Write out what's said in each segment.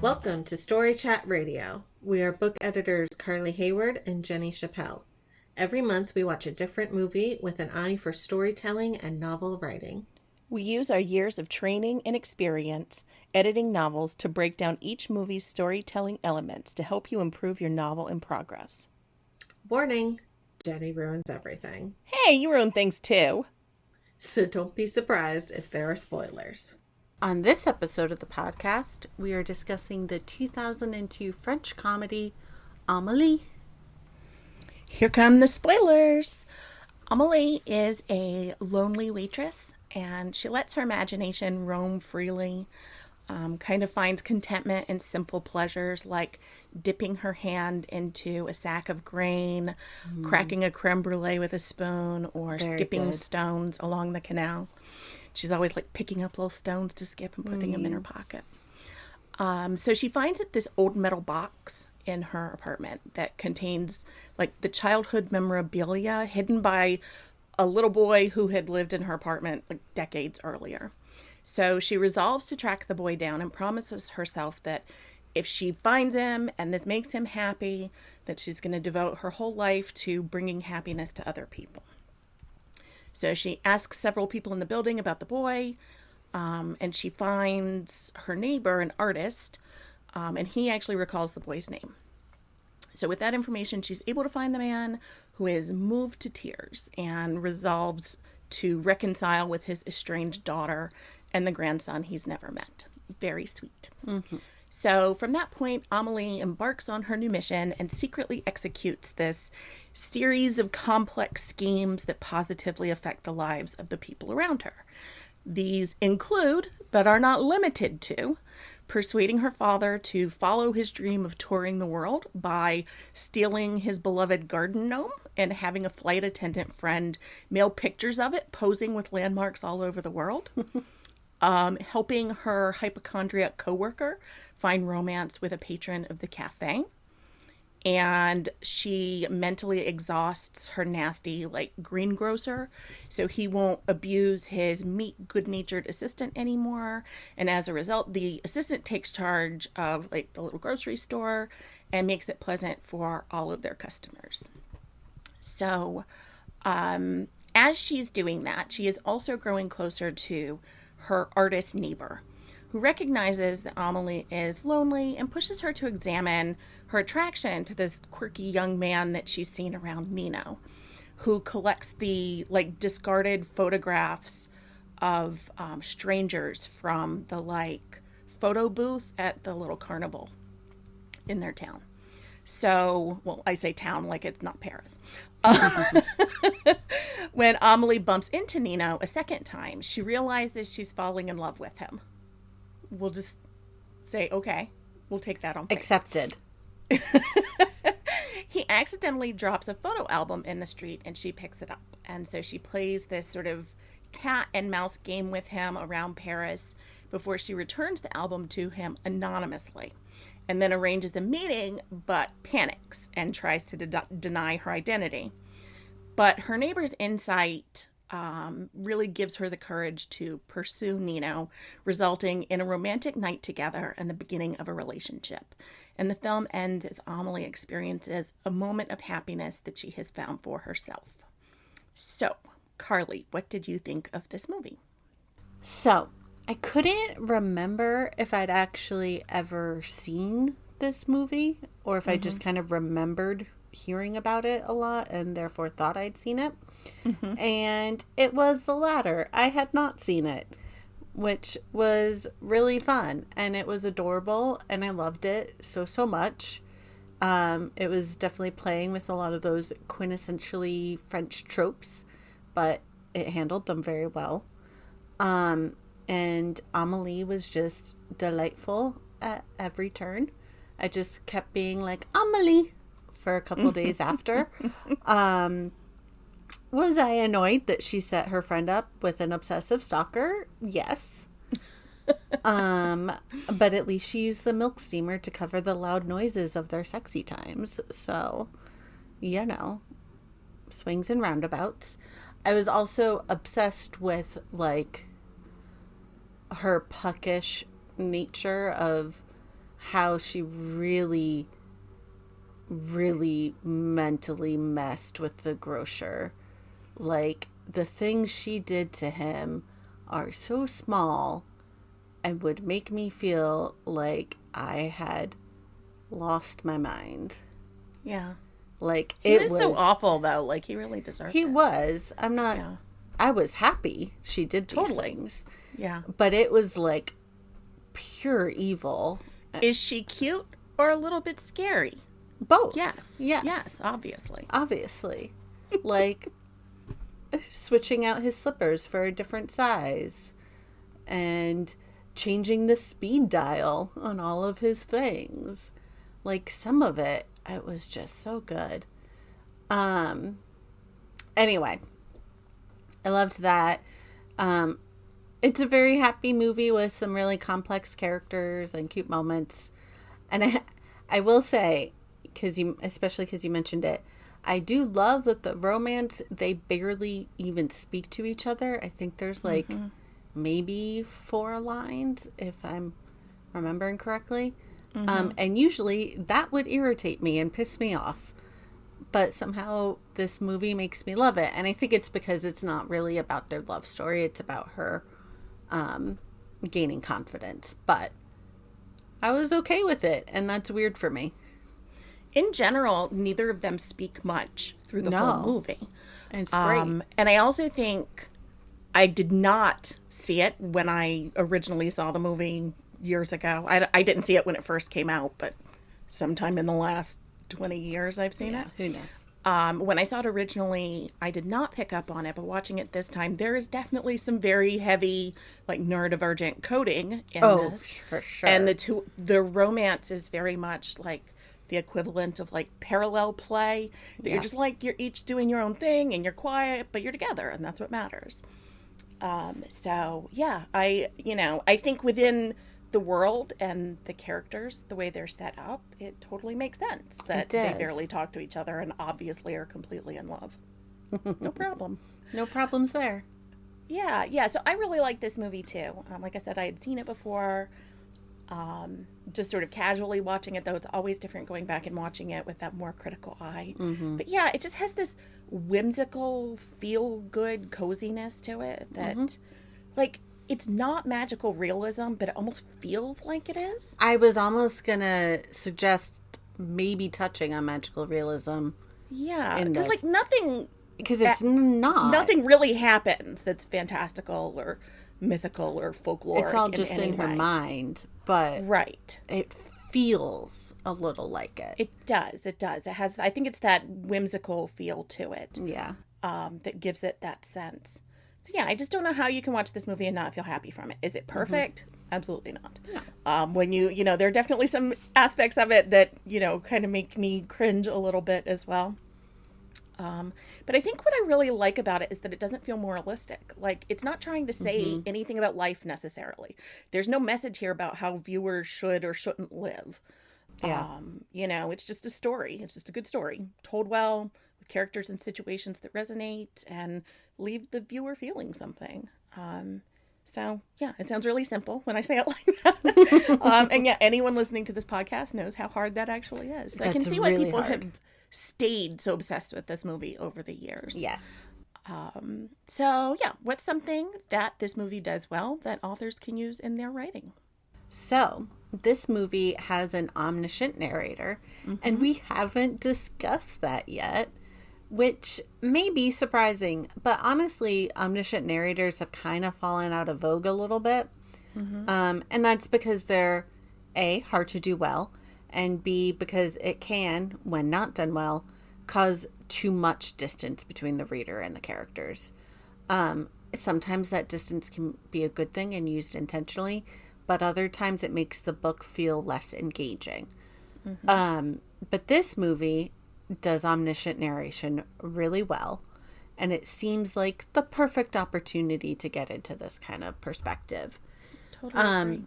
Welcome to Story Chat Radio. We are book editors Carly Hayward and Jenny Chappell. Every month we watch a different movie with an eye for storytelling and novel writing. We use our years of training and experience editing novels to break down each movie's storytelling elements to help you improve your novel in progress. Warning, Jenny ruins everything. Hey, you ruin things too. So don't be surprised if there are spoilers. On this episode of the podcast, we are discussing the 2002 French comedy, Amélie. Here come the spoilers. Amélie is a lonely waitress, and she lets her imagination roam freely, kind of finds contentment in simple pleasures like dipping her hand into a sack of grain, cracking a creme brulee with a spoon, or skipping stones along the canal. She's always like picking up little stones to skip and putting them in her pocket. So she finds this old metal box in her apartment that contains like the childhood memorabilia hidden by a little boy who had lived in her apartment like decades earlier. So she resolves to track the boy down and promises herself that if she finds him and this makes him happy, that she's going to devote her whole life to bringing happiness to other people. So she asks several people in the building about the boy, and she finds her neighbor, an artist, and he actually recalls the boy's name. So with that information, she's able to find the man who is moved to tears and resolves to reconcile with his estranged daughter and the grandson he's never met. Very sweet. Mm-hmm. So from that point, Amélie embarks on her new mission and secretly executes this series of complex schemes that positively affect the lives of the people around her. These include, but are not limited to, persuading her father to follow his dream of touring the world by stealing his beloved garden gnome and having a flight attendant friend mail pictures of it, posing with landmarks all over the world. Helping her hypochondriac coworker find romance with a patron of the cafe. And she mentally exhausts her nasty, greengrocer, so he won't abuse his meek, good-natured assistant anymore. And as a result, the assistant takes charge of, the little grocery store and makes it pleasant for all of their customers. So, as she's doing that, she is also growing closer to her artist neighbor, who recognizes that Amélie is lonely and pushes her to examine her attraction to this quirky young man that she's seen around Nino, who collects the discarded photographs of strangers from the photo booth at the little carnival in their town. So, well, I say town like it's not Paris. When Amélie bumps into Nino a second time, she realizes she's falling in love with him. We'll just say, okay, we'll take that on faith. Accepted. He accidentally drops a photo album in the street and she picks it up. And so she plays this sort of cat and mouse game with him around Paris before she returns the album to him anonymously. And then arranges a meeting, but panics and tries to deny her identity. But her neighbor's insight really gives her the courage to pursue Nino, resulting in a romantic night together and the beginning of a relationship. And the film ends as Amélie experiences a moment of happiness that she has found for herself. So, Carly, what did you think of this movie? So, I couldn't remember if I'd actually ever seen this movie or if I just kind of remembered hearing about it a lot and therefore thought I'd seen it. Mm-hmm. And it was the latter. I had not seen it, which was really fun and it was adorable and I loved it so much. It was definitely playing with a lot of those quintessentially French tropes, but it handled them very well. And Amélie was just delightful at every turn. I just kept being like, Amélie, for a couple days after. Was I annoyed that she set her friend up with an obsessive stalker? Yes. But at least she used the milk steamer to cover the loud noises of their sexy times. So, swings and roundabouts. I was also obsessed with, her puckish nature of how she really, really mentally messed with the grocer. Like, the things she did to him are so small and would make me feel like I had lost my mind. Yeah. Like, He was so awful, though. Like, he really deserved it. He was. I'm not... Yeah. I was happy she did these Totally. things. Yeah. But it was, like, pure evil. Is she cute or a little bit scary? Both. Yes. Yes. Yes, obviously. Obviously. Like, switching out his slippers for a different size. And changing the speed dial on all of his things. Like, some of it was just so good. Anyway, I loved that. It's a very happy movie with some really complex characters and cute moments. And I will say, especially because you mentioned it, I do love that the romance, they barely even speak to each other. I think there's like maybe 4 lines, if I'm remembering correctly. And usually that would irritate me and piss me off. But somehow this movie makes me love it. And I think it's because it's not really about their love story. It's about her gaining confidence. But I was okay with it. And that's weird for me. In general, neither of them speak much through the whole movie. And it's great. And I also think I did not see it when I originally saw the movie years ago. I didn't see it when it first came out, but sometime in the last 20 years I've seen it. Who knows? When I saw it originally, I did not pick up on it, but watching it this time, there is definitely some very heavy, like, neurodivergent coding in this. For sure. And the romance is very much like the equivalent of like parallel play, that you're just like, you're each doing your own thing and you're quiet, but you're together, and that's what matters. So yeah, I think within the world and the characters, the way they're set up, it totally makes sense that they barely talk to each other and obviously are completely in love. No problem. No problems there. Yeah. So I really like this movie too. Like I said, I had seen it before. Just sort of casually watching it, though it's always different going back and watching it with that more critical eye. But yeah, it just has this whimsical, feel-good coziness to it that, like, it's not magical realism, but it almost feels like it is. I was almost gonna suggest maybe touching on magical realism. Yeah, because like nothing... Because it's not. Nothing really happens that's fantastical or mythical or folkloric. It's all just in her mind, but right. It feels a little like it. It does. It has, I think it's that whimsical feel to it. Yeah. That gives it that sense. So yeah, I just don't know how you can watch this movie and not feel happy from it. Is it perfect? Absolutely not. No. When there are definitely some aspects of it that, kind of make me cringe a little bit as well. But I think what I really like about it is that it doesn't feel moralistic. Like, it's not trying to say anything about life necessarily. There's no message here about how viewers should or shouldn't live. Yeah. It's just a story. It's just a good story told well with characters and situations that resonate and leave the viewer feeling something. So yeah, it sounds really simple when I say it like that. And yeah, anyone listening to this podcast knows how hard that actually is. So I can see why people have stayed so obsessed with this movie over the years. Yes. So yeah, what's something that this movie does well that authors can use in their writing? So this movie has an omniscient narrator, and we haven't discussed that yet, which may be surprising, but honestly, omniscient narrators have kind of fallen out of vogue a little bit. And that's because they're A, hard to do well, and B, because it can, when not done well, cause too much distance between the reader and the characters. Sometimes that distance can be a good thing and used intentionally, but other times it makes the book feel less engaging. But this movie does omniscient narration really well, and it seems like the perfect opportunity to get into this kind of perspective. Totally agree.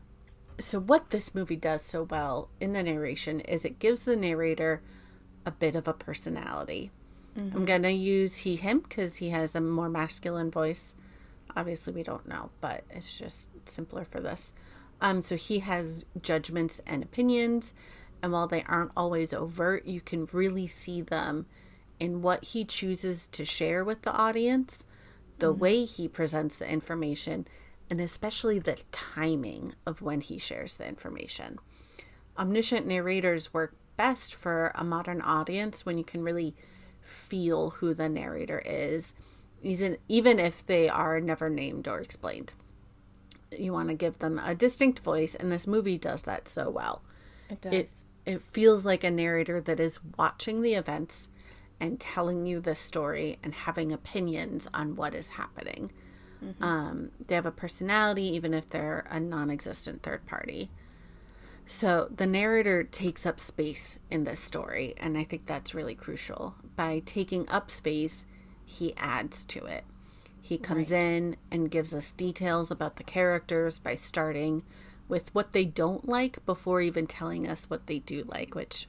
So what this movie does so well in the narration is it gives the narrator a bit of a personality. I'm going to use he, him, because he has a more masculine voice. Obviously, we don't know, but it's just simpler for this. So he has judgments and opinions, and while they aren't always overt, you can really see them in what he chooses to share with the audience, the way he presents the information, and especially the timing of when he shares the information. Omniscient narrators work best for a modern audience when you can really feel who the narrator is, even if they are never named or explained. You want to give them a distinct voice, and this movie does that so well. It does. It feels like a narrator that is watching the events and telling you the story and having opinions on what is happening. They have a personality, even if they're a non-existent third party. So the narrator takes up space in this story, and I think that's really crucial. By taking up space, he adds to it. He comes in and gives us details about the characters by starting with what they don't like before even telling us what they do like, which,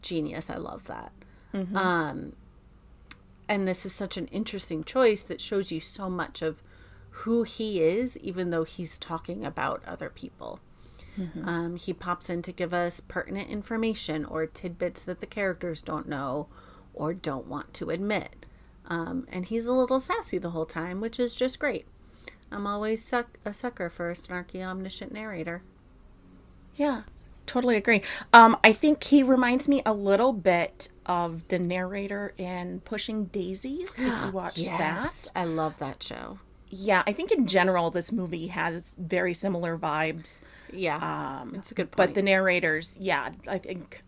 genius, I love that. And this is such an interesting choice that shows you so much of who he is, even though he's talking about other people. He pops in to give us pertinent information or tidbits that the characters don't know or don't want to admit. And he's a little sassy the whole time, which is just great. I'm always a sucker for a snarky, omniscient narrator. Yeah, totally agree. I think he reminds me a little bit of the narrator in Pushing Daisies, if you watched that. I love that show. Yeah, I think in general this movie has very similar vibes. Yeah, it's a good point. But the narrators, I think,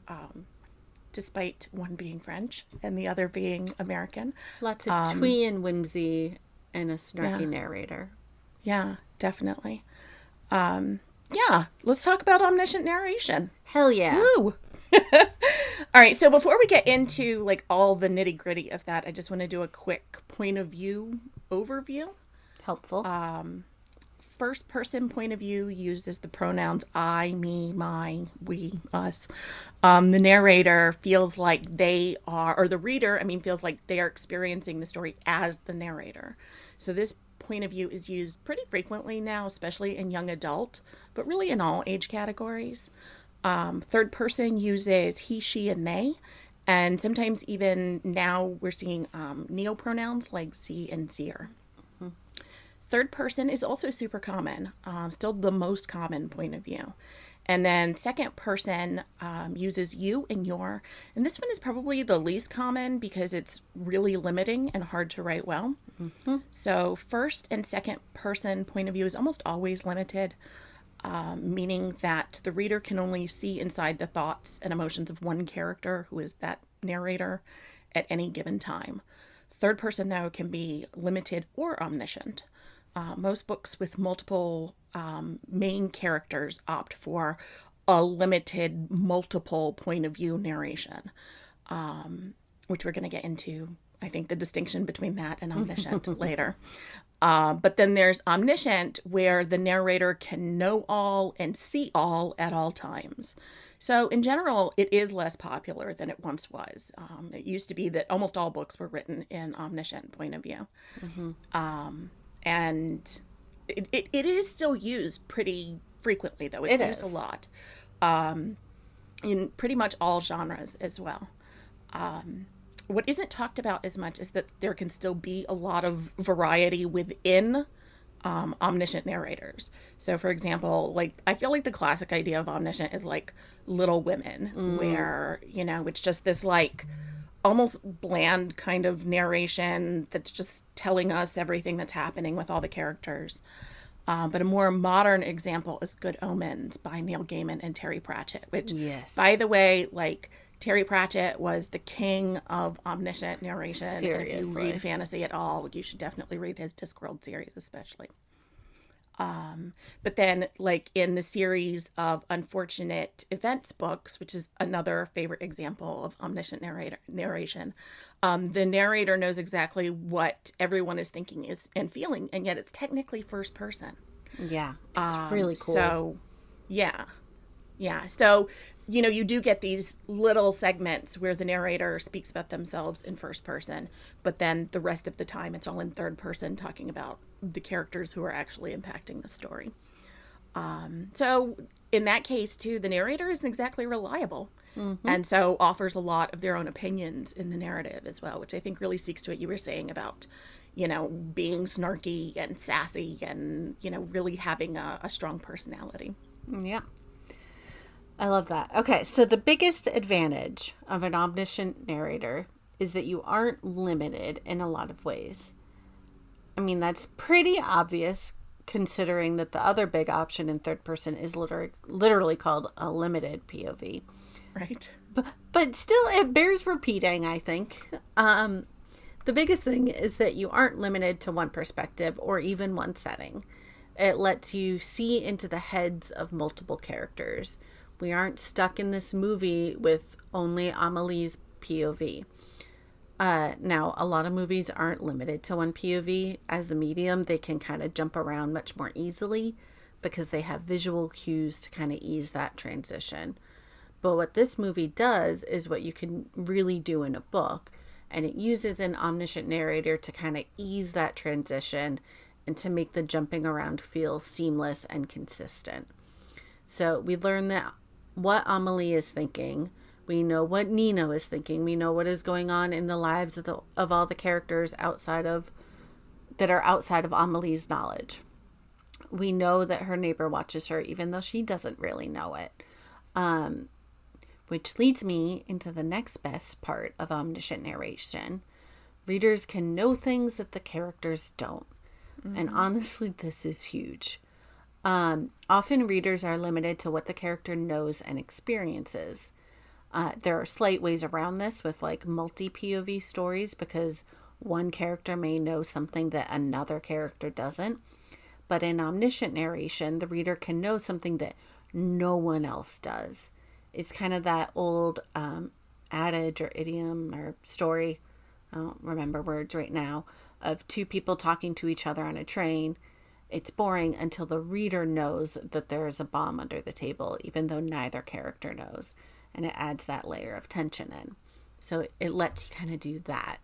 despite one being French and the other being American. Lots of twee and whimsy and a snarky narrator. Yeah, definitely. Let's talk about omniscient narration. Hell yeah. Woo! All right, so before we get into like all the nitty gritty of that, I just want to do a quick point of view overview. Helpful. First person point of view uses the pronouns I, me, my, we, us. The narrator feels like they are, or the reader, feels like they are experiencing the story as the narrator. So this point of view is used pretty frequently now, especially in young adult, but really in all age categories. Third person uses he, she, and they. And sometimes even now we're seeing neopronouns like sie and seer. Third person is also super common, still the most common point of view. And then second person uses you and your. And this one is probably the least common because it's really limiting and hard to write well. So first and second person point of view is almost always limited, meaning that the reader can only see inside the thoughts and emotions of one character, who is that narrator, at any given time. Third person, though, can be limited or omniscient. Most books with multiple main characters opt for a limited multiple point of view narration, which we're going to get into, I think, the distinction between that and omniscient later. But then there's omniscient, where the narrator can know all and see all at all times. So in general, it is less popular than it once was. It used to be that almost all books were written in omniscient point of view. And it is still used pretty frequently, though. It's used a lot. In pretty much all genres as well. What isn't talked about as much is that there can still be a lot of variety within omniscient narrators. So, for example, like, I feel like the classic idea of omniscient is like Little Women, where, it's just this like almost bland kind of narration that's just telling us everything that's happening with all the characters. But a more modern example is Good Omens by Neil Gaiman and Terry Pratchett, which, by the way, like, Terry Pratchett was the king of omniscient narration. Seriously. If you read fantasy at all, you should definitely read his Discworld series, especially. But then, like, in the series of Unfortunate Events books, which is another favorite example of omniscient narration, the narrator knows exactly what everyone is thinking and feeling, and yet it's technically first person. Yeah, it's really cool. So, yeah. So, you do get these little segments where the narrator speaks about themselves in first person, but then the rest of the time it's all in third person, talking about the characters who are actually impacting the story. So in that case, too, the narrator isn't exactly reliable. And so offers a lot of their own opinions in the narrative as well, which I think really speaks to what you were saying about, being snarky and sassy and, really having a strong personality. Yeah. I love that. Okay, so the biggest advantage of an omniscient narrator is that you aren't limited in a lot of ways. I mean, that's pretty obvious considering that the other big option in third person is literally called a limited POV. Right. But still, it bears repeating, I think. The biggest thing is that you aren't limited to one perspective or even one setting. It lets you see into the heads of multiple characters. We aren't stuck in this movie with only Amélie's POV. Now, a lot of movies aren't limited to one POV. As a medium, they can kind of jump around much more easily because they have visual cues to kind of ease that transition. But what this movie does is what you can really do in a book, and it uses an omniscient narrator to kind of ease that transition and to make the jumping around feel seamless and consistent. So we learn that what Amélie is thinking. We know what Nino is thinking. We know what is going on in the lives of all the characters that are outside of Amélie's knowledge. We know that her neighbor watches her, even though she doesn't really know it. Which leads me into the next best part of omniscient narration. Readers can know things that the characters don't. And honestly, this is huge. Often readers are limited to what the character knows and experiences. There are slight ways around this with like multi-POV stories because one character may know something that another character doesn't. But in omniscient narration, the reader can know something that no one else does. It's kind of that old adage or idiom or story, I don't remember words right now, of two people talking to each other on a train. It's boring until the reader knows that there is a bomb under the table, even though neither character knows. And it adds that layer of tension in. So it lets you kind of do that.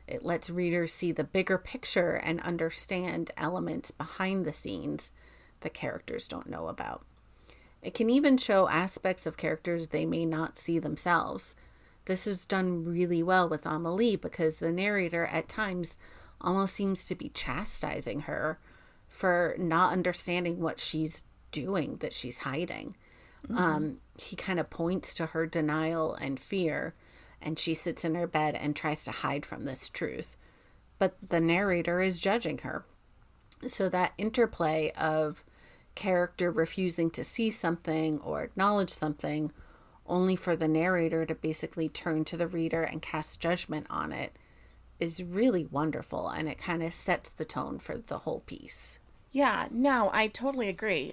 It lets readers see the bigger picture and understand elements behind the scenes the characters don't know about. It can even show aspects of characters they may not see themselves. This is done really well with Amélie because the narrator at times almost seems to be chastising her for not understanding what she's doing, that she's hiding. He kind of points to her denial and fear, and she sits in her bed and tries to hide from this truth. But the narrator is judging her. So that interplay of character refusing to see something or acknowledge something only for the narrator to basically turn to the reader and cast judgment on it is really wonderful, and it kind of sets the tone for the whole piece. Yeah, no, I totally agree.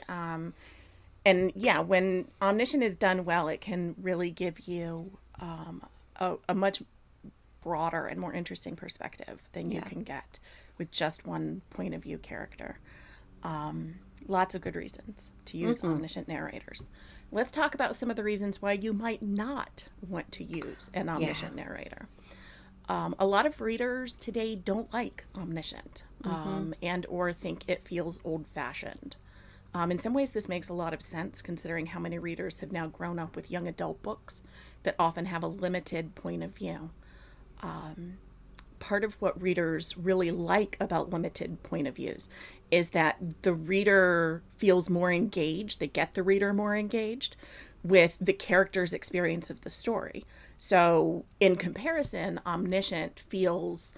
And yeah, when omniscient is done well, it can really give you a much broader and more interesting perspective than you can get with just one point of view character. Lots of good reasons to use omniscient narrators. Let's talk about some of the reasons why you might not want to use an omniscient narrator. A lot of readers today don't like omniscient and or think it feels old-fashioned. In some ways, this makes a lot of sense considering how many readers have now grown up with young adult books that often have a limited point of view. Part of what readers really like about limited point of views is that the reader feels more engaged, they get the reader more engaged with the character's experience of the story. So in comparison, omniscient feels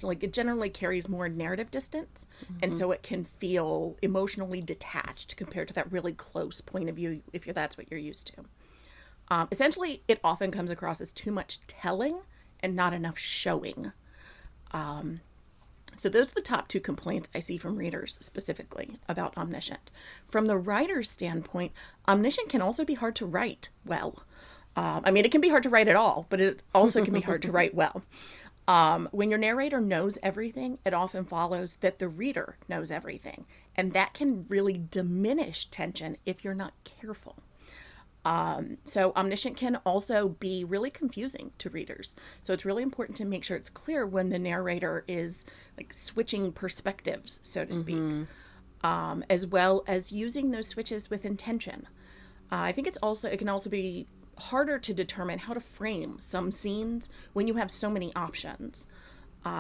like it generally carries more narrative distance, and so it can feel emotionally detached compared to that really close point of view if that's what you're used to. Essentially, it often comes across as too much telling and not enough showing. So those are the top two complaints I see from readers specifically about omniscient. From the writer's standpoint, omniscient can also be hard to write well. I mean, it can be hard to write at all, but it also can be hard to write well. When your narrator knows everything, it often follows that the reader knows everything. And that can really diminish tension if you're not careful. So omniscient can also be really confusing to readers. So it's really important to make sure it's clear when the narrator is like switching perspectives, so to speak. as well as using those switches with intention. I think it can also be harder to determine how to frame some scenes when you have so many options.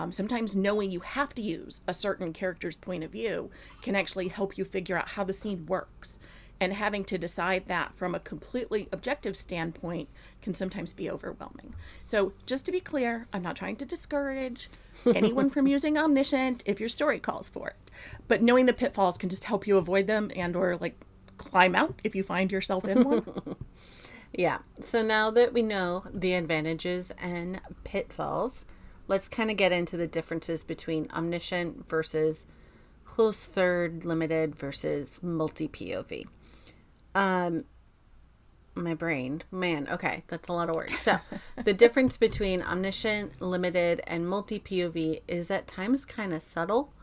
Sometimes knowing you have to use a certain character's point of view can actually help you figure out how the scene works. And having to decide that from a completely objective standpoint can sometimes be overwhelming. So just to be clear, I'm not trying to discourage anyone from using Omniscient if your story calls for it. But knowing the pitfalls can just help you avoid them and or like climb out if you find yourself in one. Yeah. So now that we know the advantages and pitfalls, let's kind of get into the differences between Omniscient versus close third, limited versus multi-POV. My brain, man, okay, that's a lot of words. So the difference between Omniscient, limited, and multi-POV is at times kind of subtle,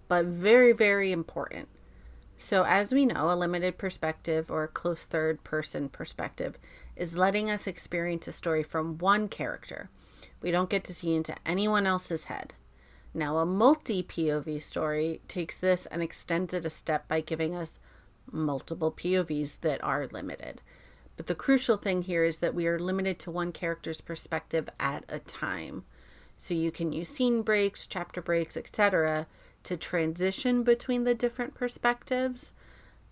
but very, very important. So as we know, a limited perspective or a close third person perspective is letting us experience a story from one character. We don't get to see into anyone else's head. Now, a multi-POV story takes this and extends it a step by giving us multiple POVs that are limited. But the crucial thing here is that we are limited to one character's perspective at a time. So you can use scene breaks, chapter breaks, etc. to transition between the different perspectives,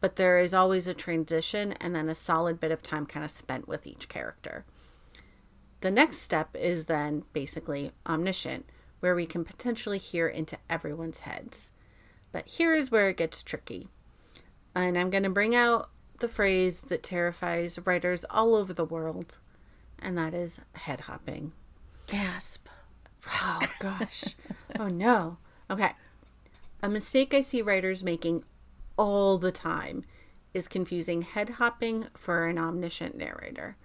but there is always a transition and then a solid bit of time kind of spent with each character. The next step is then basically Omniscient, where we can potentially hear into everyone's heads. But here is where it gets tricky. And I'm going to bring out the phrase that terrifies writers all over the world, and that is head hopping. Gasp. Oh, gosh. Oh, no. Okay. A mistake I see writers making all the time is confusing head hopping for an omniscient narrator.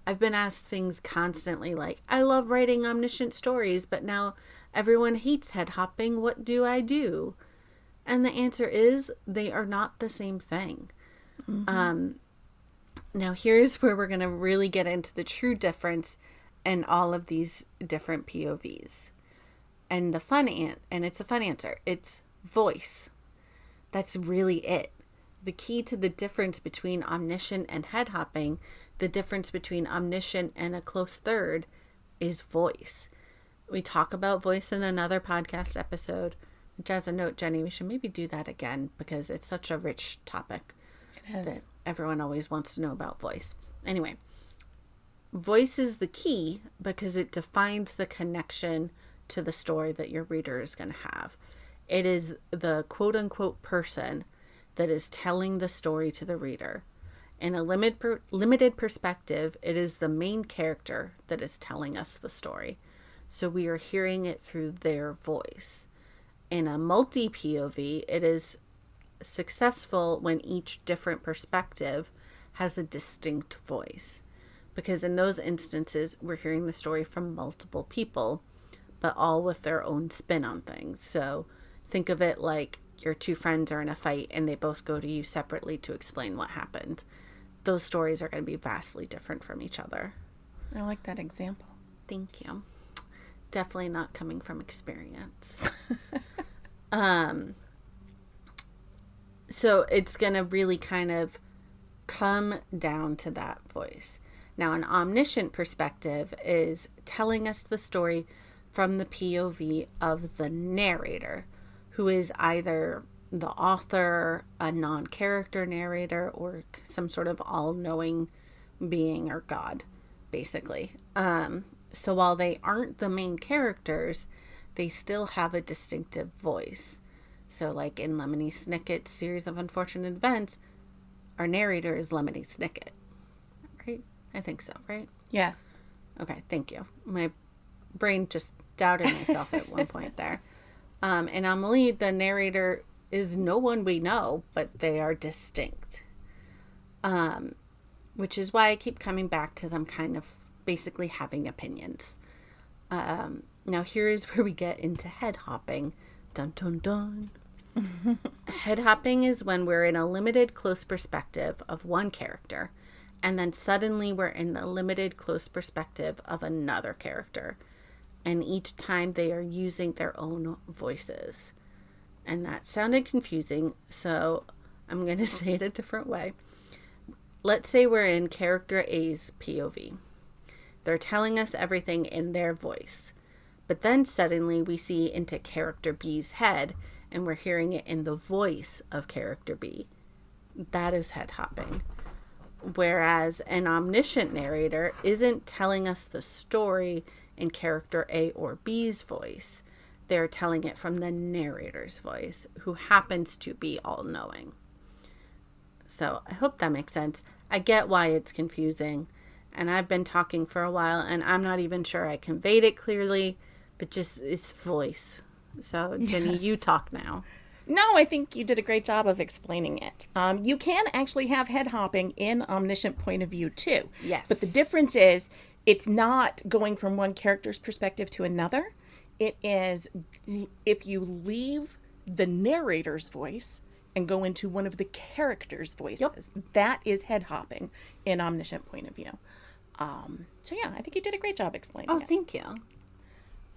I've been asked things constantly like, I love writing omniscient stories, but now everyone hates head hopping. What do I do? And the answer is they are not the same thing. Mm-hmm. Now here's where we're going to really get into the true difference in all of these different POVs. And it's a fun answer. It's voice. That's really it. The key to the difference between omniscient and head hopping, the difference between omniscient and a close third, is voice. We talk about voice in another podcast episode, which, as a note, Jenny, we should maybe do that again because it's such a rich topic. It is. That everyone always wants to know about voice. Anyway, voice is the key because it defines the connection to the story that your reader is going to have. It is the quote-unquote person that is telling the story to the reader. In a limited perspective, it is the main character that is telling us the story. So we are hearing it through their voice. In a multi-POV, it is successful when each different perspective has a distinct voice. Because in those instances, we're hearing the story from multiple people, but all with their own spin on things. So think of it like your two friends are in a fight and they both go to you separately to explain what happened. Those stories are going to be vastly different from each other. I like that example. Thank you. Definitely not coming from experience. So it's going to really kind of come down to that voice. Now, an omniscient perspective is telling us the story from the POV of the narrator, who is either the author, a non-character narrator, or some sort of all-knowing being or God, basically. So while they aren't the main characters, they still have a distinctive voice. So like in Lemony Snicket's Series of Unfortunate Events, our narrator is Lemony Snicket. Right? I think so, right? Yes. Okay, thank you. My brain just doubted myself at one point there. In Amélie, the narrator is no one we know, but they are distinct. Which is why I keep coming back to them kind of basically having opinions. Now here's where we get into head hopping. Dun dun dun. Head hopping is when we're in a limited close perspective of one character, and then suddenly we're in the limited close perspective of another character. And each time they are using their own voices. And that sounded confusing, so I'm going to say it a different way. Let's say we're in character A's POV. They're telling us everything in their voice. But then suddenly we see into character B's head, and we're hearing it in the voice of character B. That is head hopping. Whereas an omniscient narrator isn't telling us the story in character A or B's voice. They're telling it from the narrator's voice, who happens to be all-knowing. So I hope that makes sense. I get why it's confusing, and I've been talking for a while, and I'm not even sure I conveyed it clearly, but just it's voice. So Jenny, you talk now. No, I think you did a great job of explaining it. You can actually have head hopping in omniscient point of view too. Yes. But the difference is it's not going from one character's perspective to another. It is if you leave the narrator's voice and go into one of the characters' voices. Yep. That is head hopping in omniscient point of view. So yeah, I think you did a great job explaining it. Oh, thank you.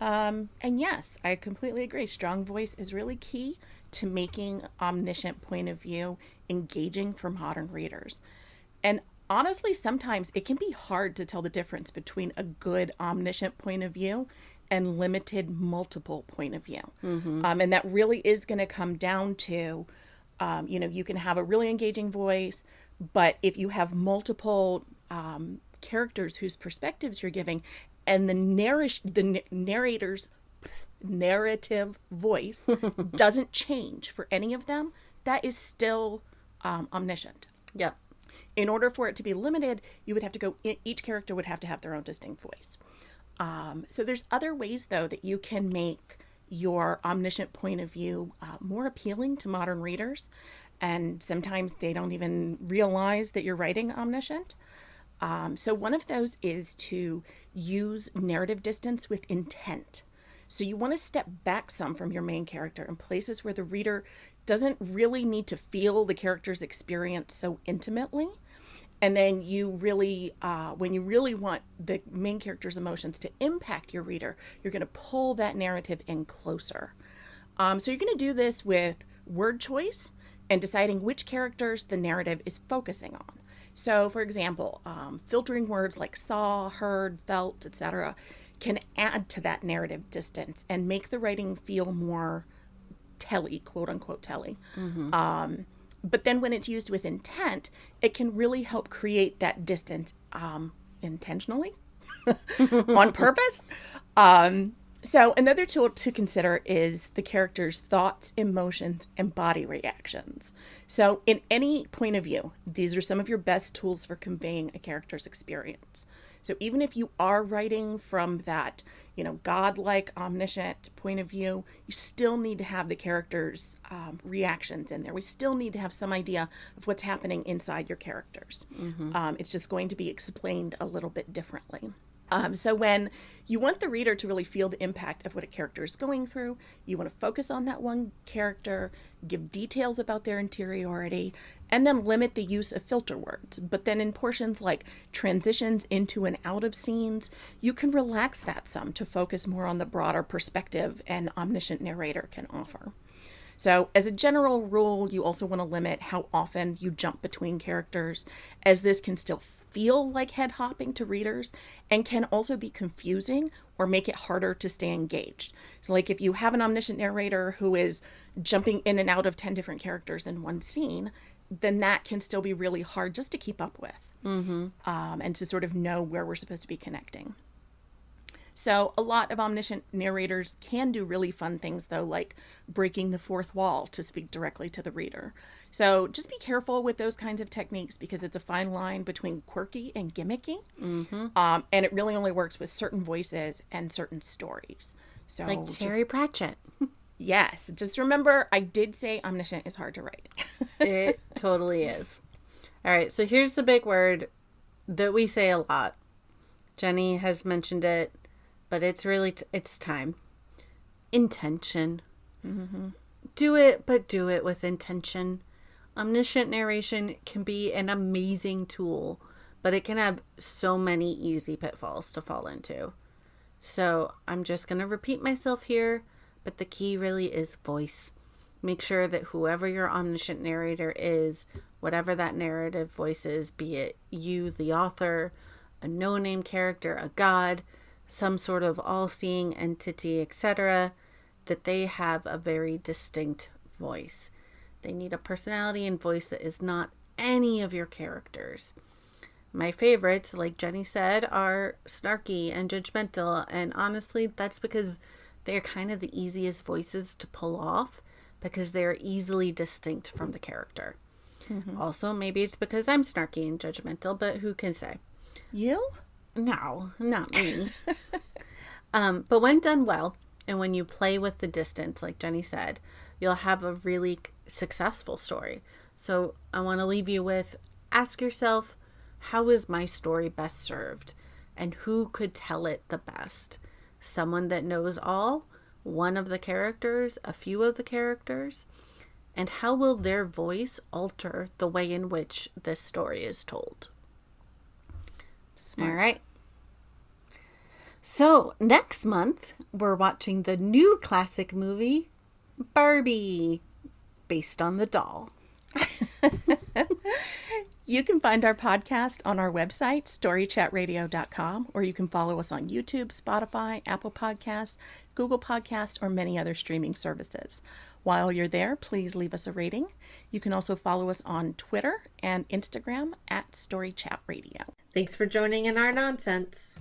And yes, I completely agree. Strong voice is really key to making omniscient point of view engaging for modern readers. And honestly, sometimes it can be hard to tell the difference between a good omniscient point of view and limited multiple point of view. Mm-hmm. And that really is going to come down to, you can have a really engaging voice, but if you have multiple characters whose perspectives you're giving, and the narrator's narrative voice doesn't change for any of them, that is still omniscient. Yeah. In order for it to be limited, you would have to go, each character would have to have their own distinct voice. So there's other ways, though, that you can make your omniscient point of view more appealing to modern readers. And sometimes they don't even realize that you're writing omniscient. So one of those is to use narrative distance with intent. So you want to step back some from your main character in places where the reader doesn't really need to feel the character's experience so intimately. And then you really, when you really want the main character's emotions to impact your reader, you're going to pull that narrative in closer. So you're going to do this with word choice and deciding which characters the narrative is focusing on. So, for example, filtering words like saw, heard, felt, etc. can add to that narrative distance and make the writing feel more telly, quote unquote telly. Mm-hmm. But then when it's used with intent, it can really help create that distance intentionally, on purpose. So another tool to consider is the character's thoughts, emotions, and body reactions. So in any point of view, these are some of your best tools for conveying a character's experience. So even if you are writing from that, godlike, omniscient point of view, you still need to have the character's reactions in there. We still need to have some idea of what's happening inside your characters. Mm-hmm. It's just going to be explained a little bit differently. So when you want the reader to really feel the impact of what a character is going through, you want to focus on that one character, give details about their interiority, and then limit the use of filter words. But then in portions like transitions into and out of scenes, you can relax that some to focus more on the broader perspective an omniscient narrator can offer. So as a general rule, you also want to limit how often you jump between characters, as this can still feel like head hopping to readers and can also be confusing or make it harder to stay engaged. So like if you have an omniscient narrator who is jumping in and out of 10 different characters in one scene, then that can still be really hard just to keep up with. Mm-hmm. And to sort of know where we're supposed to be connecting. So a lot of omniscient narrators can do really fun things, though, like breaking the fourth wall to speak directly to the reader. So just be careful with those kinds of techniques because it's a fine line between quirky and gimmicky. Mm-hmm. And it really only works with certain voices and certain stories. So like Terry Pratchett. Yes. Just remember, I did say omniscient is hard to write. It totally is. All right. So here's the big word that we say a lot. Jenny has mentioned it. But it's really, it's time. Intention. Mm-hmm. Do it, but do it with intention. Omniscient narration can be an amazing tool, but it can have so many easy pitfalls to fall into. So I'm just going to repeat myself here, but the key really is voice. make sure that whoever your omniscient narrator is, whatever that narrative voice is, be it you, the author, a no-name character, a god, some sort of all-seeing entity, etc., that they have a very distinct voice. They need a personality and voice that is not any of your characters. My favorites, like Jenny said, are snarky and judgmental, and honestly, that's because they're kind of the easiest voices to pull off because they're easily distinct from the character. Mm-hmm. Also, maybe it's because I'm snarky and judgmental, but who can say? You? No, not me. But when done well, and when you play with the distance, like Jenny said, you'll have a really successful story. So I want to leave you with, ask yourself, how is my story best served? And who could tell it the best? Someone that knows all? One of the characters? A few of the characters? And how will their voice alter the way in which this story is told? Smart. All right. So next month, we're watching the new classic movie, Barbie, based on the doll. You can find our podcast on our website, storychatradio.com, or you can follow us on YouTube, Spotify, Apple Podcasts, Google Podcasts, or many other streaming services. While you're there, please leave us a rating. You can also follow us on Twitter and Instagram at StoryChatRadio. Thanks for joining in our nonsense.